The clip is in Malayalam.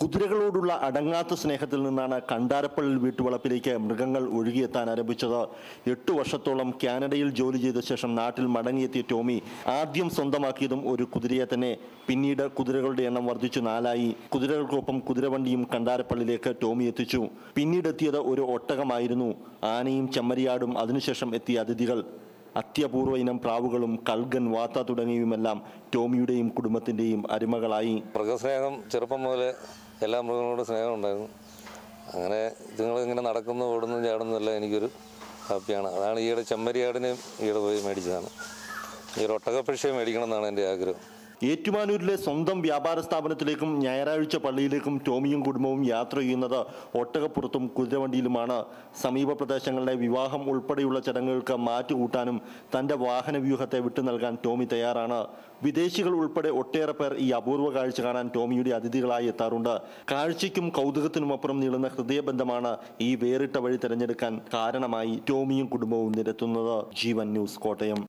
കുതിരകളോടുള്ള അടങ്ങാത്ത സ്നേഹത്തിൽ നിന്നാണ് കണ്ടാരപ്പള്ളി വീട്ടുവളപ്പിലേക്ക് മൃഗങ്ങൾ ഒഴുകിയെത്താൻ ആരംഭിച്ചത്. 8 വർഷത്തോളം കാനഡയിൽ ജോലി ചെയ്ത ശേഷം നാട്ടിൽ മടങ്ങിയെത്തിയ ടോമി ആദ്യം സ്വന്തമാക്കിയതും ഒരു കുതിരയെ തന്നെ. പിന്നീട് കുതിരകളുടെ എണ്ണം വർദ്ധിച്ചു 4ആയി. കുതിരകൾക്കൊപ്പം കുതിരവണ്ടിയും കണ്ടാരപ്പള്ളിയിലേക്ക് ടോമി എത്തിച്ചു. പിന്നീട് എത്തിയത് ഒരു ഒട്ടകമായിരുന്നു. ആനയും ചെമ്മരിയാടും അതിനുശേഷം എത്തിയ അതിഥികൾ. അത്യപൂർവ ഇനം പ്രാവുകളും കൽഗൻ, വാത്ത തുടങ്ങിയവയുമെല്ലാം ടോമിയുടെയും കുടുംബത്തിൻ്റെയും അരിമകളായി. മൃഗസ്നേഹം ചെറുപ്പം മുതലേ എല്ലാ മൃഗങ്ങളോടും സ്നേഹം ഉണ്ടായിരുന്നു. അങ്ങനെ ഇതുങ്ങളിങ്ങനെ നടക്കുന്നു, ഓടുന്നു, ചാടുന്നതെല്ലാം എനിക്കൊരു ഹാപ്പിയാണ്. അതാണ് ഈയിടെ ചെമ്മരിയാടിനെയും ഈയിടെ പോയി മേടിച്ചതാണ്. ഈ ഒരു ഒട്ടകപ്പക്ഷിയെ മേടിക്കണം എന്നാണ് എൻ്റെ ആഗ്രഹം. ഏറ്റുമാനൂരിലെ സ്വന്തം വ്യാപാര സ്ഥാപനത്തിലേക്കും ഞായറാഴ്ച പള്ളിയിലേക്കും ടോമിയും കുടുംബവും യാത്ര ചെയ്യുന്നത് ഒട്ടകപ്പുറത്തും കുതിരവണ്ടിയിലുമാണ്. സമീപ പ്രദേശങ്ങളിലെ വിവാഹം ഉൾപ്പെടെയുള്ള ചടങ്ങുകൾക്ക് മാറ്റുകൂട്ടാനും തൻ്റെ വാഹന വ്യൂഹത്തെ വിട്ടു നൽകാൻ ടോമി തയ്യാറാണ്. വിദേശികൾ ഉൾപ്പെടെ ഒട്ടേറെ പേർ ഈ അപൂർവ കാഴ്ച കാണാൻ ടോമിയുടെ അതിഥികളായി എത്താറുണ്ട്. കാഴ്ചയ്ക്കും കൗതുകത്തിനുമപ്പുറം നീളുന്ന ഹൃദയബന്ധമാണ് ഈ വേറിട്ട വഴി തിരഞ്ഞെടുക്കാൻ കാരണമായി ടോമിയും കുടുംബവും നിരത്തുന്നത്. ജീവൻ ന്യൂസ്, കോട്ടയം.